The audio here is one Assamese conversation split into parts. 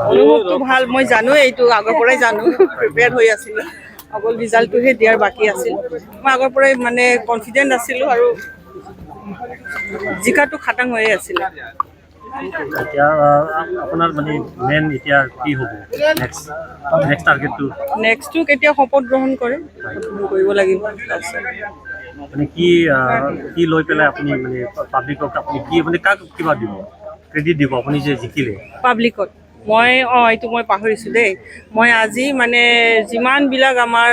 অনুভৱটো ভাল, মই জানো, এইটো আগৰ পৰাই জানো, প্ৰিপেয়াৰ হৈ আছিলোঁ। অকল ৰিজাল্টটোহে দিয়াৰ বাকী আছিল। মই আগৰ পৰাই মানে কনফিডেণ্ট আছিলোঁ আৰু জিকাটো খাটাং হৈয়ে আছিলে। এতিয়া আপোনাৰ মানে মেইন এতিয়া কি হ'ব নেক্সট টাৰ্গেটটো? নেক্সটটো কেতিয়া শপত গ্ৰহণ কৰে কৰিব লাগিব। মানে কি লৈ পেলাই আপুনি মানে পাব্লিকক আপুনি কি মানে কাক কিবা দিব, ক্ৰেডিট দিব আপুনি যে জিকিলে? পাব্লিকত মই এইটো মই পাহৰিছোঁ দেই। মই আজি মানে যিমানবিলাক আমাৰ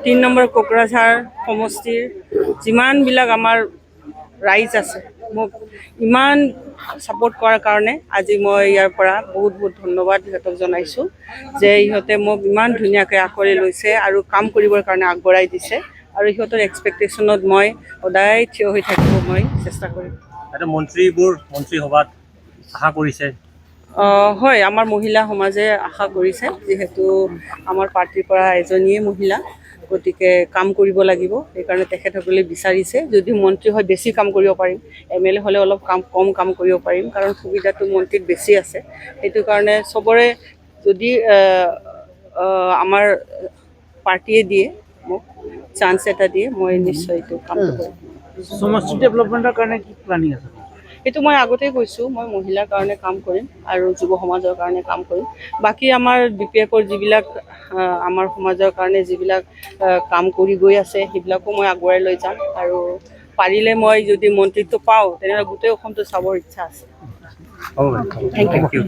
3 নম্বৰ কোকৰাঝাৰ সমষ্টিৰ যিমানবিলাক আমাৰ ৰাইজ আছে, মোক ইমান ছাপোৰ্ট কৰাৰ কাৰণে আজি মই ইয়াৰ পৰা বহুত বহুত ধন্যবাদ সিহঁতক জনাইছোঁ যে ইহঁতে মোক ইমান ধুনীয়াকৈ আঁকোৱালি লৈছে আৰু কাম কৰিবৰ কাৰণে আগবঢ়াই দিছে। আৰু সিহঁতৰ এক্সপেক্টেশ্যনত মই সদায় থিয় হৈ থাকিব মই চেষ্টা কৰিম। এতিয়া মন্ত্ৰীসভাত আশা কৰিছে? হয়, আমাৰ মহিলা সমাজে আশা কৰিছে, যিহেতু আমাৰ পাৰ্টীৰ পৰা এজনীয়ে মহিলা, গতিকে কাম কৰিব লাগিব। সেইকাৰণে তেখেতসকলে বিচাৰিছে যদি মন্ত্ৰী হয় বেছি কাম কৰিব পাৰিম, MLA হ'লে অলপ কম কাম কৰিব পাৰিম, কাৰণ সুবিধাটো মন্ত্ৰীত বেছি আছে। সেইটো কাৰণে চবৰে যদি আমাৰ পাৰ্টীয়ে দিয়ে মোক চান্স এটা দিয়ে, মই নিশ্চয় এইটো কামটো কৰিম। সমষ্টি ডেভেলপমেণ্টৰ কাৰণে কি প্লানিং আছে? সেইটো মই আগতেই কৈছোঁ, মই মহিলাৰ কাৰণে কাম কৰিম আৰু যুৱ সমাজৰ কাৰণে কাম কৰিম। বাকী আমাৰ BPFৰ যিবিলাক আমাৰ সমাজৰ কাৰণে যিবিলাক কাম কৰি গৈ আছে, সেইবিলাকো মই আগুৱাই লৈ যাম। আৰু পাৰিলে মই যদি মন্ত্ৰীটো পাওঁ, তেনেহ'লে গোটেই অসমটো চাবৰ ইচ্ছা আছে। Thank U.